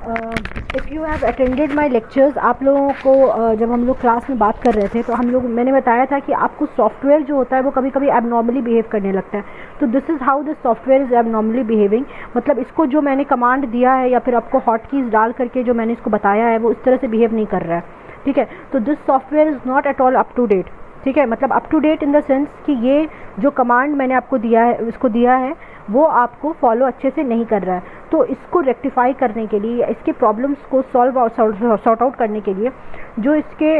If you have attended my lectures, आप लोगों को जब हम लोग क्लास में बात कर रहे थे तो मैंने बताया था कि आपको सॉफ्टवेयर जो होता है वो कभी कभी एबनॉर्मली बिहेव करने लगता है। तो this is how this software is abnormally behaving. मतलब इसको जो मैंने कमांड दिया है या फिर आपको हॉट कीज़ डाल करके जो मैंने इसको बताया है वो इस तरह से बिहेव नहीं कर रहा है, ठीक है। तो this software is not at all up to date, ठीक है। मतलब up to date in the sense कि ये जो कमांड मैंने आपको दिया है, इसको दिया है, वो आपको फॉलो अच्छे से नहीं कर रहा है। तो इसको रेक्टिफाई करने के लिए या इसके प्रॉब्लम्स को सॉर्ट आउट करने के लिए जो इसके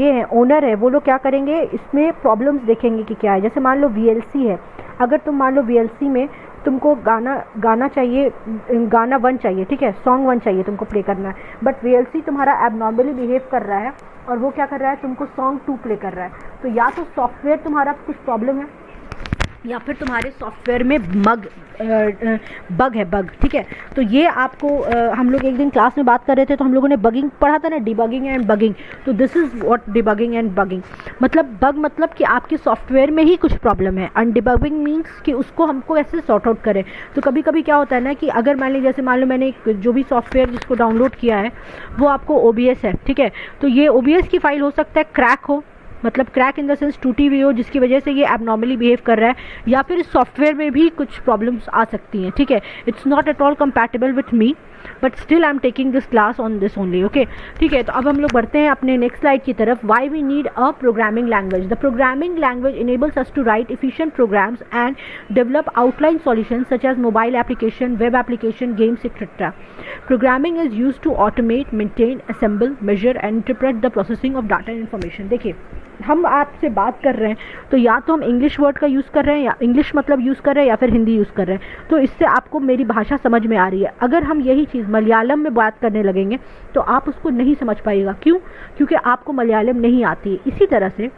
ये हैं ओनर है, वो लोग क्या करेंगे, इसमें प्रॉब्लम्स देखेंगे कि क्या है। जैसे मान लो VLC है, अगर तुम मान लो VLC में तुमको गाना चाहिए, गाना 1 चाहिए, ठीक है, सॉन्ग 1 चाहिए तुमको प्ले करना है, बट VLC तुम्हारा एबनॉर्मली बिहेव कर रहा है और वो क्या कर रहा है, तुमको सॉन्ग 2 प्ले कर रहा है। तो या तो सॉफ्टवेयर तुम्हारा कुछ प्रॉब्लम है या फिर तुम्हारे सॉफ्टवेयर में बग है, ठीक है। तो ये आपको हम लोग एक दिन क्लास में बात कर रहे थे तो हम लोगों ने बगिंग पढ़ा था ना, डिबगिंग एंड बगिंग। तो this is what debugging and bugging मतलब। बग मतलब कि आपके सॉफ्टवेयर में ही कुछ प्रॉब्लम है, एंड डिबगिंग मीन्स कि उसको हमको ऐसे सॉर्ट आउट करें। तो कभी कभी क्या होता है ना कि अगर मान लीजिए, जैसे मान लो मैंने जो भी सॉफ्टवेयर जिसको डाउनलोड किया है वो आपको OBS है, ठीक है। तो ये OBS की फाइल हो सकता है क्रैक हो, मतलब क्रैक इन द सेंस टूटी हुई हो, जिसकी वजह से ये एबनॉर्मली बिहेव कर रहा है, या फिर इस सॉफ्टवेयर में भी कुछ प्रॉब्लम्स आ सकती हैं, ठीक है। It's not at all compatible with me, but still I am taking this class on this only, okay, ठीक है। तो अब हम लोग बढ़ते हैं अपने नेक्स्ट स्लाइड की तरफ। Why we need a programming language. The programming language enables us to write efficient programs and develop outline solutions such as mobile application, web application, games, etc. Programming is used to automate, maintain, assemble, measure and interpret the processing of data and information। देखिए, हम आपसे बात कर रहे हैं तो या तो हम इंग्लिश वर्ड का यूज़ कर रहे हैं, या इंग्लिश मतलब यूज़ कर रहे हैं, या फिर हिंदी यूज़ कर रहे हैं। तो इससे आपको मेरी भाषा समझ में आ रही है। अगर हम यही चीज़ मलयालम में बात करने लगेंगे तो आप उसको नहीं समझ पाएगा। क्यों? क्योंकि आपको मलयालम नहीं आती है। इसी तरह से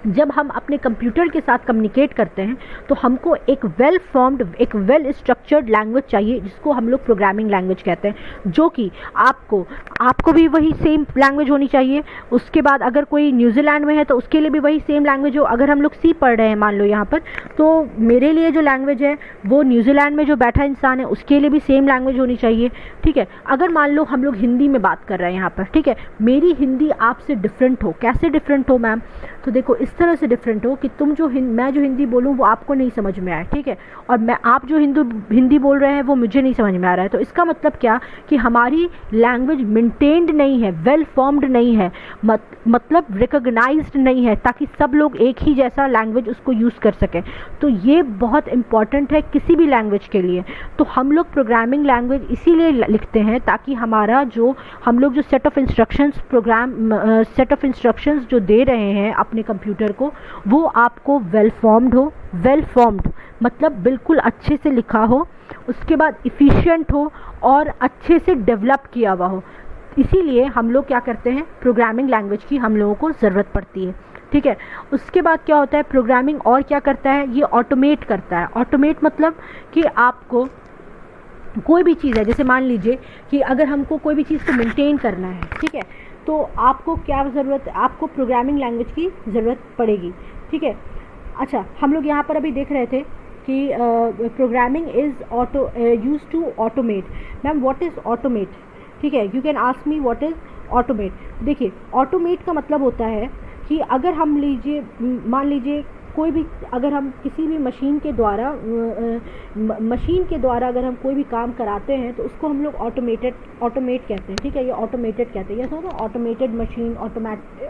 जब हम अपने कंप्यूटर के साथ कम्युनिकेट करते हैं तो हमको एक वेल फॉर्म्ड, एक वेल स्ट्रक्चर्ड लैंग्वेज चाहिए, जिसको हम लोग प्रोग्रामिंग लैंग्वेज कहते हैं, जो कि आपको भी वही सेम लैंग्वेज होनी चाहिए। उसके बाद अगर कोई न्यूजीलैंड में है तो उसके लिए भी वही सेम लैंग्वेज हो। अगर हम लोग सी पढ़ रहे हैं मान लो यहाँ पर, तो मेरे लिए जो लैंग्वेज है वो न्यूजीलैंड में जो बैठा इंसान है उसके लिए भी सेम लैंग्वेज होनी चाहिए, ठीक है। अगर मान लो हम लोग हिंदी में बात कर रहे हैं यहाँ पर, ठीक है, मेरी हिंदी आपसे डिफरेंट हो। कैसे डिफरेंट हो मैम? तो देखो, इस तरह से डिफरेंट हो कि मैं जो हिंदी बोलूँ वो आपको नहीं समझ में आए, ठीक है, और आप जो हिंदी बोल रहे हैं वो मुझे नहीं समझ में आ रहा है। तो इसका मतलब क्या कि हमारी लैंग्वेज मेंटेन्ड नहीं है, वेल फॉर्म्ड नहीं है, मतलब रिकॉग्नाइज्ड नहीं है, ताकि सब लोग एक ही जैसा लैंग्वेज उसको यूज़ कर सकें। तो ये बहुत इंपॉर्टेंट है किसी भी लैंग्वेज के लिए। तो हम लोग प्रोग्रामिंग लैंग्वेज इसीलिए लिखते हैं ताकि हम लोग जो सेट ऑफ इंस्ट्रक्शंस जो दे रहे हैं अपने कंप्यूटर को, वो आपको वेल फॉर्म्ड हो। वेल फॉर्म्ड मतलब बिल्कुल अच्छे से लिखा हो, उसके बाद इफ़िशिएंट हो और अच्छे से डेवलप किया हुआ हो। इसीलिए हम लोग क्या करते हैं, प्रोग्रामिंग लैंग्वेज की हम लोगों को ज़रूरत पड़ती है, ठीक है। उसके बाद क्या होता है, प्रोग्रामिंग और क्या करता है, ये ऑटोमेट करता है। ऑटोमेट मतलब कि आपको कोई भी चीज़ है, जैसे मान लीजिए कि अगर हमको कोई भी चीज़ को मेंटेन करना है, ठीक है, तो आपको क्या ज़रूरत है, आपको प्रोग्रामिंग लैंग्वेज की ज़रूरत पड़ेगी, ठीक है। अच्छा, हम लोग यहाँ पर अभी देख रहे थे कि programming is use to automate. Ma'am what is automate? ठीक है, you can ask me what is automate. देखिए, ऑटोमेट का मतलब होता है कि अगर हम मान लीजिए कोई भी, अगर हम किसी भी मशीन के द्वारा अगर हम कोई भी काम कराते हैं तो उसको हम लोग ऑटोमेट कहते हैं, ठीक है, ये ऑटोमेटेड कहते हैं। ये समझो, ऑटोमेटेड मशीन,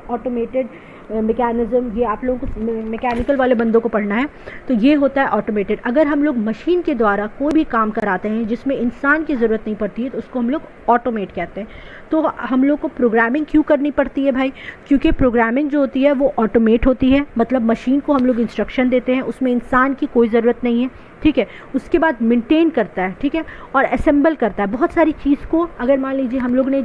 ऑटोमेटेड मैकेनिज्म, ये आप लोगों को मैकेनिकल वाले बंदों को पढ़ना है, तो ये होता है ऑटोमेटेड। अगर हम लोग मशीन के द्वारा कोई भी काम कराते हैं जिसमें इंसान की ज़रूरत नहीं पड़ती है तो उसको हम लोग ऑटोमेट कहते हैं। तो हम लोग को प्रोग्रामिंग क्यों करनी पड़ती है भाई? क्योंकि प्रोग्रामिंग जो होती है वो ऑटोमेट होती है, मतलब मशीन को हम लोग इंस्ट्रक्शन देते हैं, उसमें इंसान की कोई ज़रूरत नहीं है, ठीक है। उसके बाद मेंटेन करता है, ठीक है, और असेंबल करता है बहुत सारी चीज़ को। अगर मान लीजिए हम लोग ने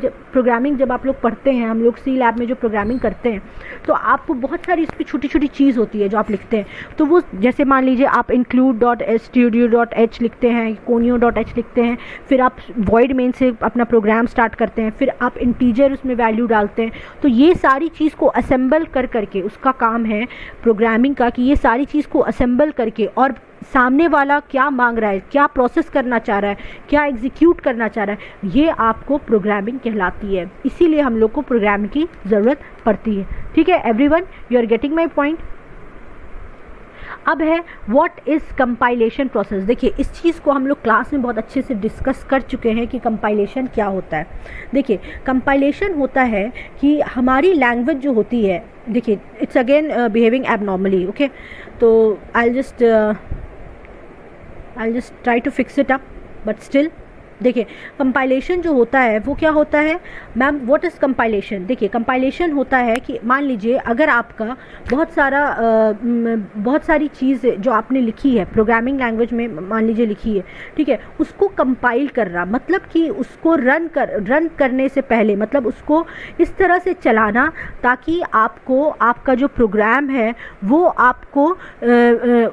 जब आप लोग पढ़ते हैं, हम लोग सी लैब में जो प्रोग्रामिंग करते हैं, तो आपको बहुत सारी इसकी छोटी छोटी चीज़ होती है जो आप लिखते हैं। तो वो जैसे मान लीजिए आप include.studio.h लिखते हैं, conio.h लिखते हैं, फिर आप void main से अपना प्रोग्राम स्टार्ट करते हैं, फिर आप इंटीजर उसमें वैल्यू डालते हैं। तो ये सारी चीज़ को असेंबल करके, उसका काम है प्रोग्रामिंग का कि ये सारी चीज़ को असेंबल करके और सामने वाला क्या मांग रहा है, क्या प्रोसेस करना चाह रहा है, क्या एग्जीक्यूट करना चाह रहा है, ये आपको प्रोग्रामिंग कहलाती है। इसीलिए हम लोग को प्रोग्रामिंग की ज़रूरत पड़ती है। ठीक है everyone, you are getting my point. अब है व्हाट इज़ कंपाइलेशन प्रोसेस। देखिए इस चीज़ को हम लोग क्लास में बहुत अच्छे से डिस्कस कर चुके हैं कि कंपाइलेशन क्या होता है। देखिए कंपाइलेशन होता है कि हमारी लैंग्वेज जो होती है, देखिए it's again behaving abnormally, okay, तो I just try to fix it up, but still देखिए कंपाइलेशन जो होता है वो क्या होता है मैम, व्हाट इज़ कंपाइलेशन। देखिए कंपाइलेशन होता है कि मान लीजिए अगर आपका बहुत सारी चीज़ जो आपने लिखी है प्रोग्रामिंग लैंग्वेज में, मान लीजिए लिखी है, ठीक है, उसको कंपाइल कर रहा, मतलब कि उसको रन करने से पहले, मतलब उसको इस तरह से चलाना ताकि आपको आपका जो प्रोग्राम है वो आपको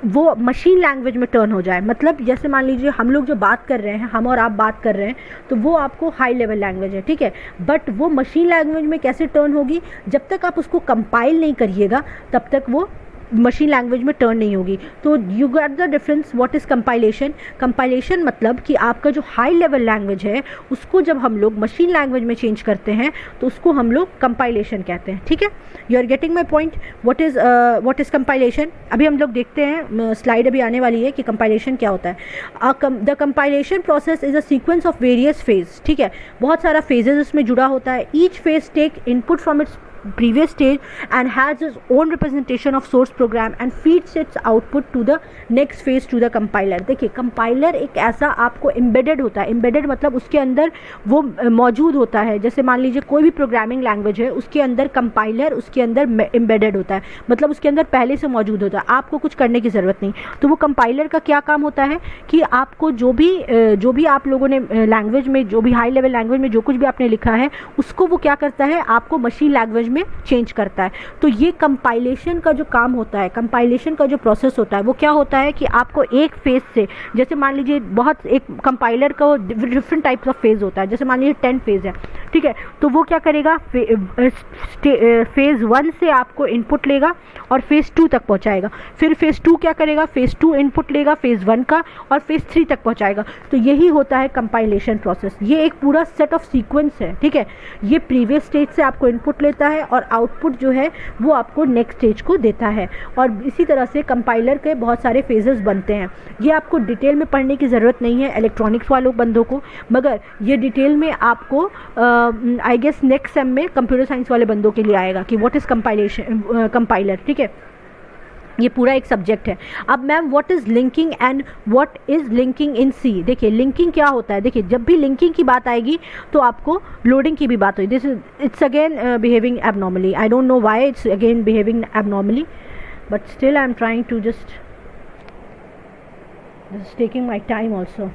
वो मशीन लैंग्वेज में टर्न हो जाए। मतलब जैसे मान लीजिए हम लोग जो बात कर रहे हैं, हम और आप बात कर रहे हैं, तो वो आपको हाई लेवल लैंग्वेज है, ठीक है, बट वो मशीन लैंग्वेज में कैसे टर्न होगी, जब तक आप उसको कंपाइल नहीं करिएगा तब तक वो मशीन लैंग्वेज में टर्न नहीं होगी। तो you got the difference what is compilation. Compilation मतलब कि आपका जो हाई लेवल लैंग्वेज है उसको जब हम लोग मशीन लैंग्वेज में चेंज करते हैं तो उसको हम लोग कंपाइलेशन कहते हैं। ठीक है, you are getting my point. What is compilation. अभी हम लोग देखते हैं, स्लाइड अभी आने वाली है कि कंपाइलेशन क्या होता है। The compilation process is a sequence of various phase. ठीक है, बहुत सारा फेजेस उसमें जुड़ा होता है। Each phase take input from its previous stage and has its own representation of source program and feeds its output to the next phase to the compiler। देखिए compiler एक ऐसा आपको एम्बेडेड होता है, एम्बेडेड मतलब उसके अंदर वो मौजूद होता है। जैसे मान लीजिए कोई भी प्रोग्रामिंग लैंग्वेज है उसके अंदर कंपाइलर उसके अंदर एम्बेडेड होता है, मतलब उसके अंदर पहले से मौजूद होता है, आपको कुछ करने की ज़रूरत नहीं। तो वो कंपाइलर का क्या काम होता है कि आपको जो भी आप लोगों ने लैंग्वेज में, जो भी हाई लेवल लैंग्वेज में जो कुछ भी आपने लिखा है उसको वो क्या करता है, आपको मशीन लैंग्वेज में चेंज करता है। तो ये कंपाइलेशन का जो काम होता है, कंपाइलेशन का जो प्रोसेस होता है वो क्या होता है कि आपको एक फेज से, जैसे मान लीजिए बहुत एक कंपाइलर का डिफरेंट टाइप्स ऑफ फेज होता है, जैसे मान लीजिए 10 फेज है, ठीक है, तो वो क्या करेगा, फेज 1 से आपको इनपुट लेगा और फेज 2 तक पहुंचाएगा। फिर फेज 2 क्या करेगा, फेज 2 इनपुट लेगा फेज 1 का और फेज 3 तक पहुंचाएगा। तो यही होता है कंपाइलेशन प्रोसेस। ये एक पूरा सेट ऑफ सीक्वेंस है, ठीक है, ये प्रीवियस स्टेज से आपको इनपुट लेता है और आउटपुट जो है वो आपको नेक्स्ट स्टेज को देता है। और इसी तरह से कंपाइलर के बहुत सारे फेजेस बनते हैं। ये आपको डिटेल में पढ़ने की ज़रूरत नहीं है इलेक्ट्रॉनिक्स वालों बंदों को, मगर ये डिटेल में आपको आई गेस नेक्स्ट सेम में कंप्यूटर साइंस वाले बंदों के लिए आएगा कि व्हाट इज़ कंपाइलर। ठीक है, ये पूरा एक सब्जेक्ट है। अब ma'am what is linking and what is linking in C. देखिए लिंकिंग क्या होता है, देखिए जब भी लिंकिंग की बात आएगी तो आपको लोडिंग की भी बात हुई। This is it's again behaving abnormally. I don't know why it's again behaving abnormally, but still I am trying to just taking my time also.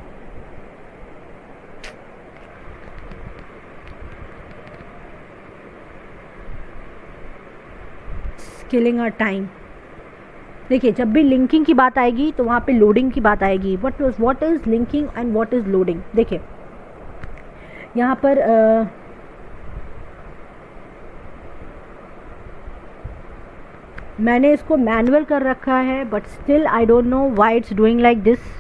Killing our time. देखिए जब भी लिंकिंग की बात आएगी तो वहाँ पे लोडिंग की बात आएगी। What is linking and what is loading. देखिए यहाँ पर मैंने इसको मैनुअल कर रखा है, but still I don't know why it's doing like this.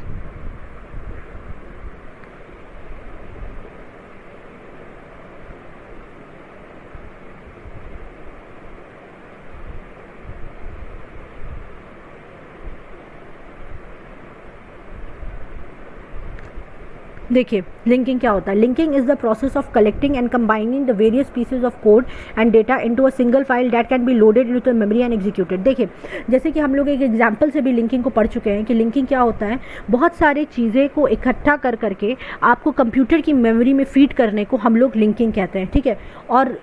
देखिए लिंकिंग क्या होता है। Linking is the process of collecting and combining the various pieces of code and data into a single file that can be loaded into the memory and executed. देखिए जैसे कि हम लोग एक एग्जांपल से भी लिंकिंग को पढ़ चुके हैं कि लिंकिंग क्या होता है, बहुत सारी चीज़ें को इकट्ठा कर करके आपको कंप्यूटर की मेमोरी में फीड करने को हम लोग लिंकिंग कहते हैं। ठीक है, और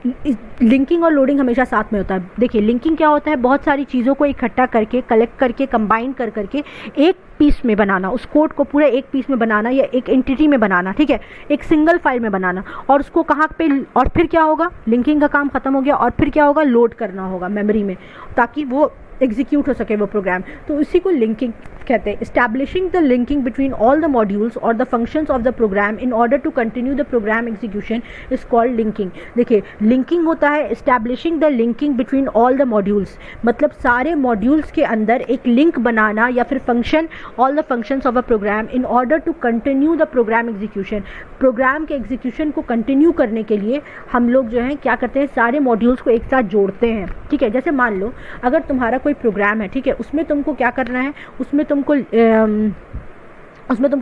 लिंकिंग और लोडिंग हमेशा साथ में होता है। देखिए लिंकिंग क्या होता है, बहुत सारी चीज़ों को इकट्ठा करके, कलेक्ट करके, कंबाइन कर करके एक पीस में बनाना, उस कोड को पूरे एक पीस में बनाना या एक एंटिटी में बनाना, ठीक है, एक सिंगल फाइल में बनाना, और उसको कहाँ पे, और फिर क्या होगा, लिंकिंग का काम खत्म हो गया और फिर क्या होगा, लोड करना होगा मेमोरी में, ताकि वो एग्जीक्यूट हो सके वो प्रोग्राम, तो इसी को लिंकिंग कहते हैं। Establishing the linking between all the modules और the functions of the program in order to continue the program execution is called linking. देखिए लिंकिंग होता है establishing the linking between all the modules, मतलब सारे modules के अंदर एक link बनाना, या फिर function, all the functions of a program in order to continue the program execution. Program के एग्जीक्यूशन को कंटिन्यू करने के लिए हम लोग जो है क्या करते हैं, सारे मॉड्यूल्स को एक साथ जोड़ते हैं, ठीक है। जैसे मान लो अगर तुम्हारा कोई प्रोग्राम है, ठीक है, उसमें तुमको क्या करना है, उसमें तुमको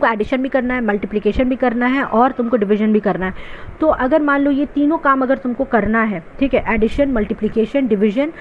एडिशन भी करना है, मल्टीप्लिकेशन भी करना है और तुमको डिवीजन भी करना है। तो अगर मान लो ये तीनों काम अगर तुमको करना है, ठीक है, एडिशन, मल्टीप्लिकेशन, डिवीजन,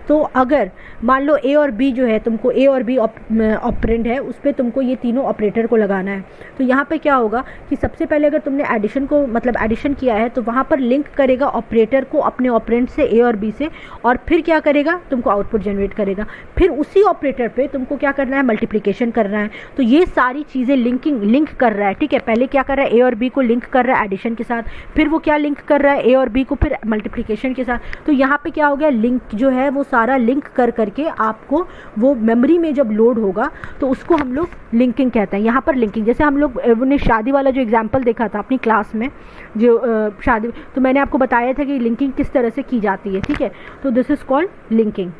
तो अगर मान लो ए और बी जो है, तुमको ए और बी ऑपरेंड है, उस पर तुमको ये तीनों ऑपरेटर को लगाना है। तो यहाँ पे क्या होगा कि सबसे पहले अगर तुमने एडिशन को मतलब एडिशन किया है तो वहाँ पर लिंक करेगा ऑपरेटर को अपने ऑपरेंड से, ए और बी से, और फिर क्या करेगा, तुमको आउटपुट जनरेट करेगा। फिर उसी ऑपरेटर पे तुमको क्या करना है, मल्टीप्लिकेशन करना है। तो ये सारी चीज़ें लिंक कर रहा है, ठीक है। पहले क्या कर रहा है, ए और बी को लिंक कर रहा है एडिशन के साथ, फिर वो क्या लिंक कर रहा है, ए और बी को फिर मल्टीप्लिकेशन के साथ। तो यहाँ पे क्या हो गया, लिंक जो है वो सारा लिंक कर करके आपको वो मेमोरी में जब लोड होगा तो उसको हम लोग लिंकिंग कहते हैं। यहाँ पर लिंकिंग, जैसे हम लोग ने शादी वाला जो एग्जाम्पल देखा था अपनी क्लास में, जो शादी, तो मैंने आपको बताया था कि लिंकिंग किस तरह से की जाती है, ठीक है। तो दिस इज कॉल्ड लिंकिंग।